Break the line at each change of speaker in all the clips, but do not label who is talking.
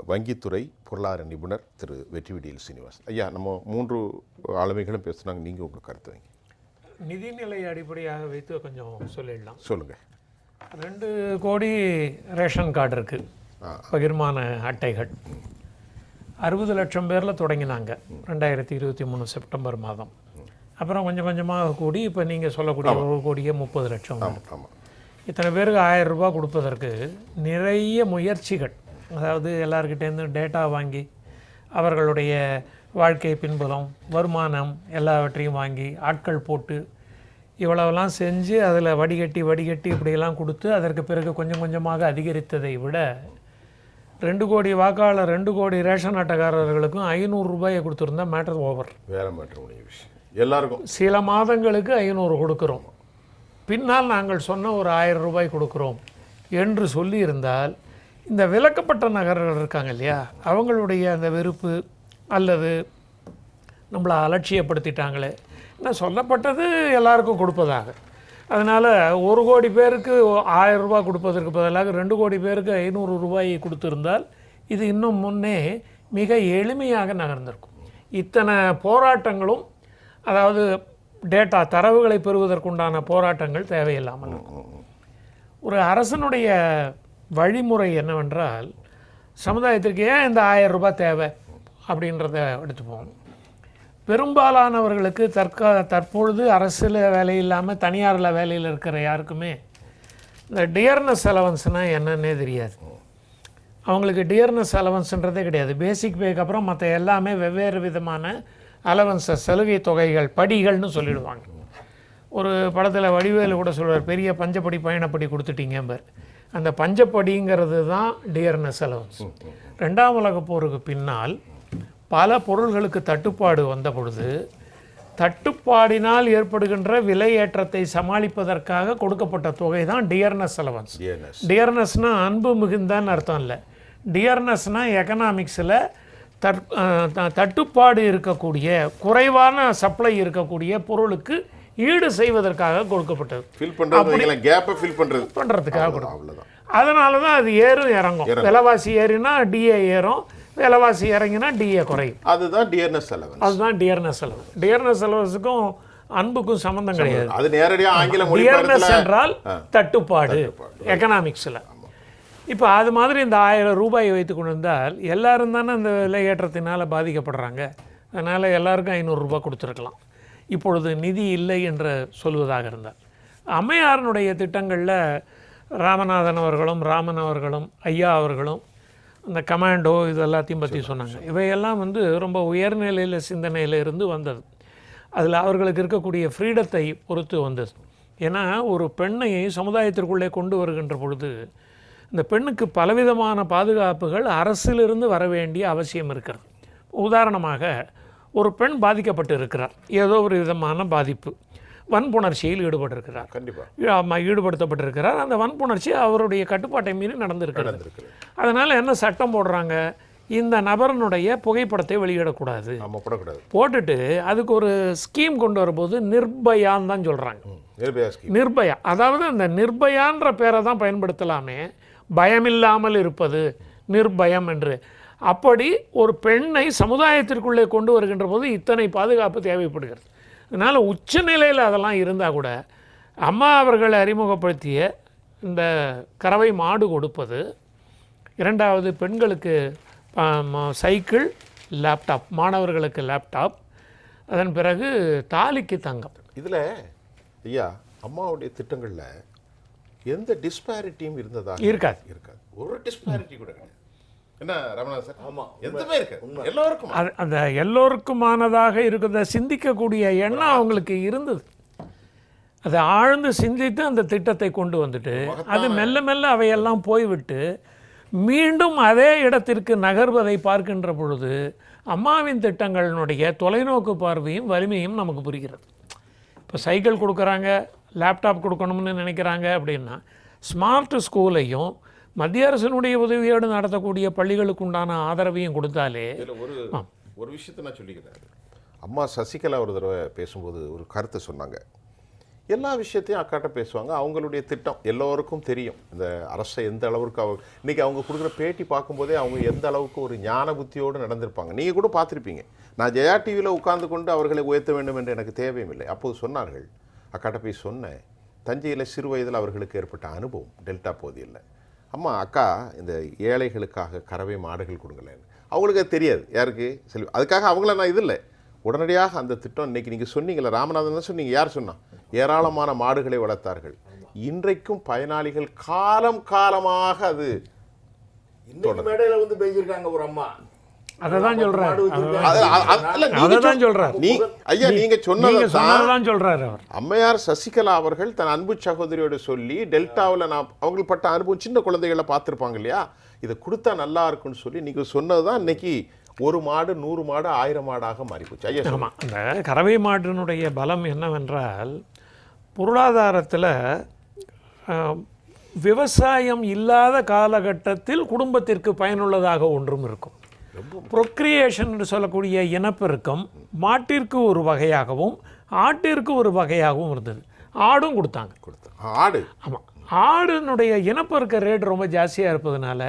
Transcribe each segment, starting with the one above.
வங்கித்துறை பொருளாதார நிபுணர் திரு வெற்றிவிடியல் சீனிவாசன். ஐயா, நம்ம 3 ஆளுமைகளும் பேசுனாங்க. நீங்கள் உங்கள் கருத்து வைங்க.
நிதிநிலை அடிப்படையாக வைத்து கொஞ்சம் சொல்லிடலாம்.
சொல்லுங்கள்.
2 கோடி ரேஷன் கார்டு இருக்குது, பகிர்மான அட்டைகள். 60 லட்சம் பேரில் தொடங்கினாங்க 2023 செப்டம்பர் மாதம். அப்புறம் கொஞ்சம் கொஞ்சமாக கூடி இப்போ நீங்கள் சொல்லக்கூடிய 1 கோடியே 30 லட்சம். இத்தனை பேருக்கு 1000 ரூபாய் கொடுப்பதற்கு நிறைய முயற்சிகள், அதாவது எல்லார்கிட்டேருந்து டேட்டா வாங்கி அவர்களுடைய வாழ்க்கை பின்புலம், வருமானம் எல்லாவற்றையும் வாங்கி ஆட்கள் போட்டு இவ்வளவெல்லாம் செஞ்சு அதில் வடிகட்டி இப்படியெல்லாம் கொடுத்து அதற்கு பிறகு கொஞ்சம் கொஞ்சமாக அதிகரித்ததை விட 2 கோடி வாக்காளர் 2 கோடி ரேஷன் அட்டைக்காரர்களுக்கும் 500 ரூபாயை கொடுத்துருந்தா மேட்டர் ஓவர்.
வேற மேட்டர் உடைய விஷயம். எல்லாருக்கும்
சில மாதங்களுக்கு 500 கொடுக்குறோம், பின்னால் நாங்கள் சொன்ன ஒரு 1000 ரூபாய் கொடுக்குறோம் என்று சொல்லியிருந்தால் இந்த விலக்கப்பட்ட நகர்கள் இருக்காங்க இல்லையா, அவங்களுடைய அந்த வெறுப்பு அல்லது நம்மளை அலட்சியப்படுத்திட்டாங்களே, என்ன சொல்லப்பட்டது எல்லாருக்கும் கொடுப்பதாக. அதனால் 1 கோடி பேருக்கு 1000 ரூபாய் கொடுப்பதற்கு பதிலாக 2 கோடி பேருக்கு 500 ரூபாயை கொடுத்துருந்தால் இது இன்னும் முன்னே மிக எளிமையாக நகர்ந்திருக்கும். இத்தனை போராட்டங்களும், அதாவது டேட்டா தரவுகளை பெறுவதற்குண்டான போராட்டங்கள் தேவையில்லாமல் இருக்கும். ஒரு அரசனுடைய வழிமுறை என்னவென்றால், சமுதாயத்திற்கு ஏன் இந்த 1000 ரூபாய் தேவை அப்படின்றத எடுத்துப்போம். பெரும்பாலானவர்களுக்கு தற்பொழுது அரசில் வேலை இல்லாமல் தனியாரில் வேலையில் இருக்கிற யாருக்குமே இந்த டியர்னஸ் அலவன்ஸ்னால் என்னன்னே தெரியாது. அவங்களுக்கு டியர்னஸ் அலவன்ஸ்ன்றதே கிடையாது. பேசிக் பேக்கு அப்புறம் மற்ற எல்லாமே வெவ்வேறு விதமான அலவன்ஸஸ், சலுகை தொகைகள், படிகள்னு சொல்லிடுவாங்க. ஒரு படத்தில் வடிவேலு கூட சொல்வார், பெரிய பஞ்சப்படி பயணப்படி கொடுத்துட்டீங்க பார். அந்த பஞ்சப்படிங்கிறது தான் டியர்னஸ் அலவன்ஸ். 2ஆம் உலகப் போருக்கு பின்னால் பல பொருள்களுக்கு தட்டுப்பாடு வந்த பொழுது தட்டுப்பாடினால் ஏற்படுகின்ற விலை ஏற்றத்தை சமாளிப்பதற்காக கொடுக்கப்பட்ட தொகை தான் டியர்னஸ் அலவன்ஸ். டியர்னஸ்னால் அன்பு மிகுந்தான்னு அர்த்தம் இல்லை. டியர்னஸ்னால் எக்கனாமிக்ஸில் தட்டுப்பாடு இருக்கக்கூடிய, குறைவான சப்ளை இருக்கக்கூடிய பொருளுக்கு ஈடு செய்வதற்காக கொடுக்கப்பட்டது. பண்ணுறதுக்காக. அதனால தான் அது ஏறும் இறங்கும். விலைவாசி ஏறினா டிஏ ஏறும், விலைவாசி இறங்கினா டிஏ குறையும்.
அதுதான் டியர்னஸ் அலவன்ஸ்.
அதுதான் டியர்னஸ் அலவன்ஸ். டியர்னஸ் அலவன்ஸுக்கும் அன்புக்கும் சம்பந்தம் கிடையாது.
அது நேரடியாக ஆங்கில
டியர்னஸ் என்றால் தட்டுப்பாடு எக்கனாமிக்ஸில். இப்போ அது மாதிரி இந்த 1000 ரூபாயை வைத்து கொண்டு வந்தால் எல்லாரும் தானே இந்த விலை ஏற்றத்தினால் பாதிக்கப்படுறாங்க. அதனால் எல்லாருக்கும் 500 ரூபாய் கொடுத்துருக்கலாம். இப்பொழுது நிதி இல்லை என்று சொல்வதாக இருந்தால், அம்மையாரனுடைய திட்டங்களில் ராமநாதன் அவர்களும் ஐயா அவர்களும் அந்த கமாண்டோ இது எல்லாத்தையும் பற்றி சொன்னாங்க. இவையெல்லாம் ரொம்ப உயர்நிலையில் சிந்தனையில் இருந்து வந்தது. அதில் அவர்களுக்கு இருக்கக்கூடிய ஃப்ரீடத்தை பொறுத்து வந்தது. ஏன்னா ஒரு பெண்ணை சமுதாயத்திற்குள்ளே கொண்டு வருகின்ற பொழுது இந்த பெண்ணுக்கு பலவிதமான பாதுகாப்புகள் அரசிலிருந்து வர வேண்டிய அவசியம் இருக்கிறது. உதாரணமாக ஒரு பெண் பாதிக்கப்பட்டு இருக்கிறார், ஏதோ ஒரு விதமான பாதிப்பு, வன்புணர்ச்சியில் ஈடுபட்டிருக்கிறார். கண்டிப்பாக ஈடுபடுத்தப்பட்டிருக்கிறார். அந்த வன்புணர்ச்சி அவருடைய கட்டுப்பாட்டை மீறி நடந்திருக்கிறது. அதனால் என்ன சட்டம் போடுறாங்க, இந்த நபரனுடைய புகைப்படத்தை வெளியிடக்கூடாது. போட்டுட்டு அதுக்கு ஒரு ஸ்கீம் கொண்டு வரும்போது நிர்பயான்னு தான் சொல்கிறாங்க. நிர்பயா, அதாவது அந்த நிர்பயான்ற பேரை தான் பயன்படுத்தலாமே, பயமில்லாமல் இருப்பது நிர்பயம் என்று. அப்படி ஒரு பெண்ணை சமுதாயத்திற்குள்ளே கொண்டு வருகின்ற போது இத்தனை பாதுகாப்பு தேவைப்படுகிறது. அதனால் உச்சநிலையில் அதெல்லாம் இருந்தால் கூட அம்மா அவர்கள் அறிமுகப்படுத்திய இந்த கறவை மாடு கொடுப்பது, 2வது பெண்களுக்கு சைக்கிள், லேப்டாப், மாணவர்களுக்கு லேப்டாப், அதன் பிறகு தாலிக்கு தங்கம்.
இதில் ஐயா அம்மாவுடைய திட்டங்களில் எந்த டிஸ்பாரிட்டியும் இருந்ததா?
இருக்காது.
ஒரு டிஸ்பாரிட்டி கூட என்ன ரமணா சார்? ஆமாம், எதுவுமே இருக்காது. எல்லோருக்கும்
அந்த எல்லோருக்குமானதாக இருக்கிறத சிந்திக்கக்கூடிய எண்ணம் அவங்களுக்கு இருந்தது. அதை ஆழ்ந்து சிந்தித்து அந்த திட்டத்தை கொண்டு வந்துட்டு அது மெல்ல மெல்ல அவையெல்லாம் போய்விட்டு மீண்டும் அதே இடத்திற்கு நகர்வதை பார்க்கின்ற பொழுது அம்மாவின் திட்டங்களினுடைய தொலைநோக்கு பார்வையும் வலிமையும் நமக்கு புரிகிறது. இப்போ சைக்கிள் கொடுக்குறாங்க, லேப்டாப் கொடுக்கணும்னு நினைக்கிறாங்க அப்படின்னா, ஸ்மார்ட் ஸ்கூலையும் மத்திய அரசினுடைய உதவியோடு நடத்தக்கூடிய பள்ளிகளுக்கு உண்டான ஆதரவையும் கொடுத்தாலே.
ஒரு விஷயத்தை நான் சொல்லிக்கிறேன். அம்மா சசிகலா ஒரு தடவை பேசும்போது ஒரு கருத்தை சொன்னாங்க. எல்லா விஷயத்தையும் அக்காட்ட பேசுவாங்க. அவங்களுடைய திட்டம் எல்லோருக்கும் தெரியும். இந்த அரசை எந்த அளவுக்கு இன்றைக்கி அவங்க கொடுக்குற பேட்டி பார்க்கும்போதே அவங்க எந்த அளவுக்கு ஒரு ஞான புத்தியோடு நடந்திருப்பாங்க. நீங்கள் கூட பார்த்துருப்பீங்க. நான் ஜெயா டிவியில் உட்கார்ந்து கொண்டு அவர்களை உயர்த்த வேண்டும் என்று எனக்கு தேவையும் இல்லை. அப்போது சொன்னார்கள், அக்காட்ட போய் சொன்னேன், தஞ்சையில் சிறு வயதில் அவர்களுக்கு ஏற்பட்ட அனுபவம் டெல்டா பகுதியில். அம்மா அக்கா இந்த ஏழைகளுக்காக கறவை மாடுகள் கொடுங்களேன்னு. அவங்களுக்கு அது தெரியாது, யாருக்கு செல்வி. அதுக்காக அவங்கள நான் இது இல்லை. உடனடியாக அந்த திட்டம் இன்றைக்கி நீங்கள் சொன்னீங்களே, ராமநாதன் தான் சொன்னீங்க, யார் சொன்னா? ஏராளமான மாடுகளை வளர்த்தார்கள். இன்றைக்கும் பயனாளிகள் காலம் காலமாக அது
மேடையில் வந்து பேசியிருக்காங்க ஒரு அம்மா.
அதான் சொல்றாரு.
ஐயா நீங்க சொன்னதான்
சொல்றாரு அவர்.
அம்மையார் சசிகலா அவர்கள் தன் அன்பு சகோதரியோட சொல்லி டெல்டாவில் நான் அவங்களுக்கு பட்ட அனுபவம் சின்ன குழந்தைகளை பார்த்துருப்பாங்க இல்லையா, இதை கொடுத்தா நல்லா இருக்குன்னு சொல்லி நீங்க சொன்னதுதான் இன்னைக்கு 1 மாடு 100 மாடு 1000 மாடாக மாறிப்போச்சு. ஐயா
ஆமாம், அந்த கறவை மாட்டினுடைய பலம் என்னவென்றால் பொருளாதாரத்தில் விவசாயம் இல்லாத காலகட்டத்தில் குடும்பத்திற்கு பயனுள்ளதாக ஒன்றும் இருக்கும். ப்ரொக்ரியேஷன் என்று சொல்லக்கூடிய இனப்பெருக்கம் மாட்டிற்கு ஒரு வகையாகவும் ஆட்டிற்கு ஒரு வகையாகவும் இருந்தது. ஆடும் கொடுத்தாங்க.
ஆடு,
ஆமாம், ஆடுனுடைய இனப்பெருக்க ரேட் ரொம்ப ஜாஸ்தியாக இருப்பதனால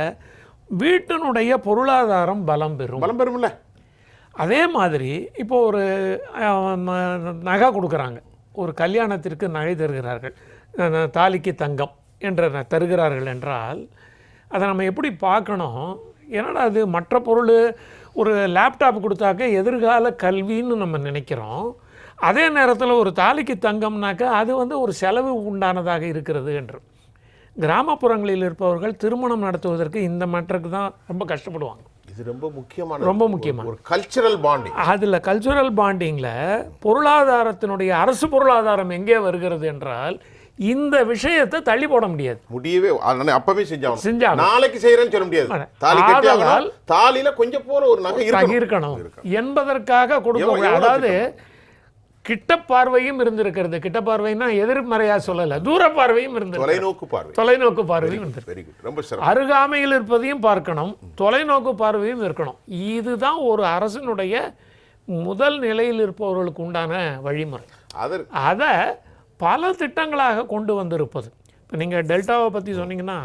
வீட்டினுடைய பொருளாதாரம் பலம் பெறும்ல. அதே மாதிரி இப்போ ஒரு நகை கொடுக்குறாங்க, ஒரு கல்யாணத்திற்கு நகை தருகிறார்கள், தாலிக்கு தங்கம் என்று தருகிறார்கள் என்றால் அதை நம்ம எப்படி பார்க்கணும்? என்னடா அது மற்ற பொருள், ஒரு லேப்டாப் கொடுத்தாக்க எதிர்கால கல்வின்னு நம்ம நினைக்கிறோம். அதே நேரத்தில் ஒரு தாலிக்கு தங்கம்னாக்க அது வந்து ஒரு செலவு உண்டானதாக இருக்கிறது என்று. கிராமப்புறங்களில் இருப்பவர்கள் திருமணம் நடத்துவதற்கு இந்த மேட்டருக்கு தான் ரொம்ப கஷ்டப்படுவாங்க.
இது ரொம்ப முக்கியமான ஒரு கல்ச்சுரல் பாண்டிங்.
அதில் கல்ச்சுரல் பாண்டிங்கில் பொருளாதாரத்தினுடைய அரசு பொருளாதாரம் எங்கே வருகிறது என்றால் இந்த விஷயத்தை தள்ளி போட முடியாது.
முடியவே அப்பவே செஞ்சாங்க, நாளைக்கு செய்யறேன்னு சொல்ல முடியாது. தாலியில கொஞ்சம் போல ஒரு நகை
இருக்கணும் என்பதற்காக கொடுக்க. அதாவது கிட்ட பார்வையும் இருந்திருக்கிறது. கிட்ட பார்வைன்னா எதிர்மறையா சொல்லல, தூர பார்வையும் இருந்திருக்கு, தொலைநோக்கு பார்வையும் இருந்திருக்கு. அருகாமையில் இருப்பதையும் பார்க்கணும், தொலைநோக்கு பார்வையும் இருக்கணும். இதுதான் ஒரு அரசனுடைய முதல் நிலையில் இருப்பவர்களுக்கு உண்டான வழிமுறை. அதை பல திட்டங்களாக கொண்டு வந்திருப்பது. இப்போ நீங்கள் டெல்டாவை பற்றி சொன்னீங்கன்னா,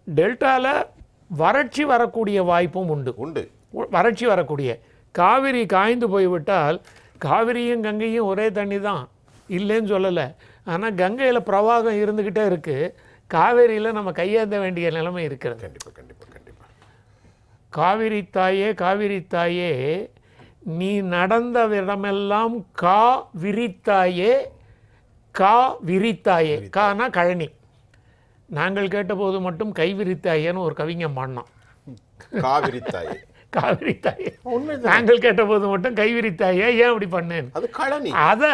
டெல்டாவில் வறட்சி வரக்கூடிய வாய்ப்பும் உண்டு. வறட்சி வரக்கூடிய, காவிரி காய்ந்து போய்விட்டால், காவிரியும் கங்கையும் ஒரே தண்ணி தான், இல்லைன்னு சொல்லலை. ஆனால் கங்கையில் பிரவாகம் இருந்துக்கிட்டே இருக்குது, காவேரியில் நம்ம கையேந்த வேண்டிய நிலைமை இருக்கிறது.
கண்டிப்பாக.
காவிரி தாயே, காவிரி தாயே, நீ நடந்த இடமெல்லாம் கா விரித்தாயே, கா விரித்தாயே. கானா கழனி. நாங்கள் கேட்டபோது மட்டும் கை விரித்தாயேன்னு ஒரு கவிஞன் பாடினான்.
காவிரித்தாயே,
காவிரித்தாயே. நாங்கள் கேட்டபோது மட்டும் கை விரித்தாயே, ஏன் அப்படி பண்ணேன்? அதை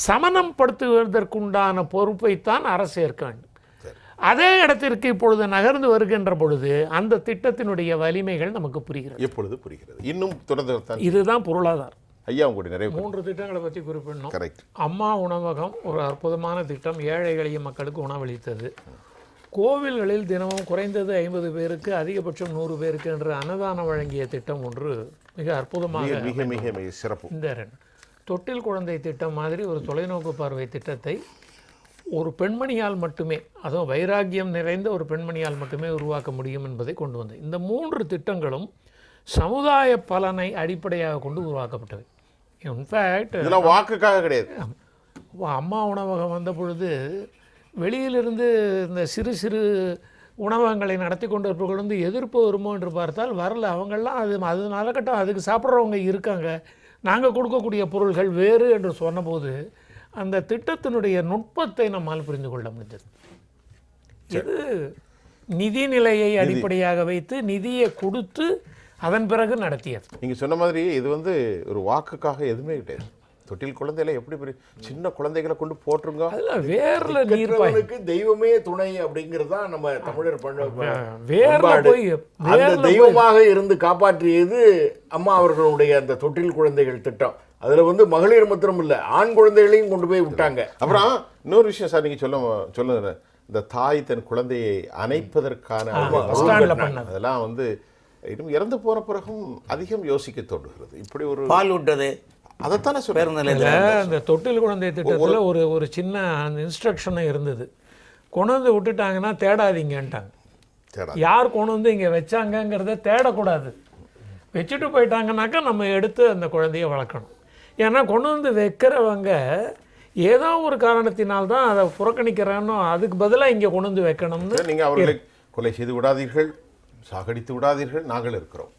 சமனம் படுத்துவதற்குண்டான பொறுப்பைத்தான் அரசு ஏற்க வேண்டும். அதே இடத்திற்கு இப்பொழுது நகர்ந்து வருகின்ற பொழுது அந்த திட்டத்தினுடைய வலிமைகள் நமக்கு புரிகிறது.
எப்பொழுது புரிகிறது? இன்னும் தொடர்ந்து
இதுதான் பொருளாதாரம்.
ஐயா உங்களுடைய நிறைய
3 திட்டங்களை பற்றி குறிப்பிடணும்.
கரெக்ட்.
அம்மா உணவகம் ஒரு அற்புதமான திட்டம், ஏழை எளிய மக்களுக்கு உணவளித்தது. கோவில்களில் தினமும் குறைந்தது 50 பேருக்கு அதிகபட்சம் 100 பேருக்கு என்று அன்னதானம் வழங்கிய திட்டம் ஒன்று மிக அற்புதமாக,
மிக சிறப்பு.
இந்த தொட்டில் குழந்தை திட்டம் மாதிரி ஒரு தொலைநோக்கு பார்வை திட்டத்தை ஒரு பெண்மணியால் மட்டுமே, அதுவும் வைராக்கியம் நிறைந்த ஒரு பெண்மணியால் மட்டுமே உருவாக்க முடியும் என்பதை கொண்டு வந்தது. இந்த 3 திட்டங்களும் சமுதாய பலனை அடிப்படையாக கொண்டு உருவாக்கப்பட்டவை. இன்ஃபேக்ட்
வாக்குக்காக கிடையாது.
அம்மா உணவகம் வந்த பொழுது வெளியிலிருந்து இந்த சிறு சிறு உணவகங்களை நடத்தி கொண்டு இருப்பவர்கள் வந்து எதிர்ப்பு வருமோ என்று பார்த்தால் வரல. அவங்கெல்லாம் அது நடக்கட்டும், அதுக்கு சாப்பிட்றவங்க இருக்காங்க, நாங்கள் கொடுக்கக்கூடிய பொருள்கள் வேறு என்று சொன்னபோது அந்த திட்டத்தினுடைய நுட்பத்தை நம்மால் புரிந்து கொள்ள முடிஞ்சது. இது நிதிநிலையை அடிப்படையாக வைத்து நிதியை கொடுத்து அதன் பிறகு நடத்தியது.
நீங்கள் சொன்ன மாதிரி இது வந்து ஒரு வாக்குக்காக எதுவுமே கிடையாது. தொட்டில் குழந்தையில எப்படி சின்ன குழந்தைகளை கொண்டு போட்டுருங்க,
அதில் வேர்ல நீர்ப்பாய்க்கு
தெய்வமே துணை அப்படிங்கிறது தான் நம்ம தமிழர்
வேர்ல
தெய்வமாக இருந்து காப்பாற்றியது அம்மா அவர்களுடைய அந்த தொட்டில் குழந்தைகள் திட்டம். அதுல வந்து மகளிர் மாத்திரம் இல்லை, ஆண் குழந்தைகளையும் கொண்டு போய் விட்டாங்க.
அப்புறம் இன்னொரு விஷயம் சார், நீங்க சொல்லுங்க, இந்த தாய் தன் குழந்தையை அணைப்பதற்கான அதெல்லாம் வந்து இன்னும் இறந்து போன பிறகும் அதிகம் யோசிக்க தோன்றுகிறது. இப்படி ஒரு
பால் விட்டது
அதைத்தானே சொல்றேன்.
பேருந்து நிலையத்தில்
அந்த தொட்டில் குழந்தை திட்டத்தில் ஒரு சின்ன அந்த இன்ஸ்ட்ரக்ஷனும் இருந்தது. கொண்டு வந்து விட்டுட்டாங்கன்னா தேடாதீங்கன்ட்டாங்க.
சரி,
யார் கொண்டு வந்து இங்கே வச்சாங்கங்கிறத தேடக்கூடாது. வச்சுட்டு போயிட்டாங்கனாக்கா நம்ம எடுத்து அந்த குழந்தைய வளர்க்கணும். ஏன்னா கொண்டு வந்து வைக்கிறவங்க ஏதோ ஒரு காரணத்தினால்தான் அதை புறக்கணிக்கிறேன்னோ, அதுக்கு பதிலாக இங்கே கொண்டு வந்து வைக்கணும்னு.
நீங்க அவர்களை கொலை செய்து விடாதீர்கள், சாகடித்து விடாதீர்கள், நாங்கள் இருக்கிறோம்.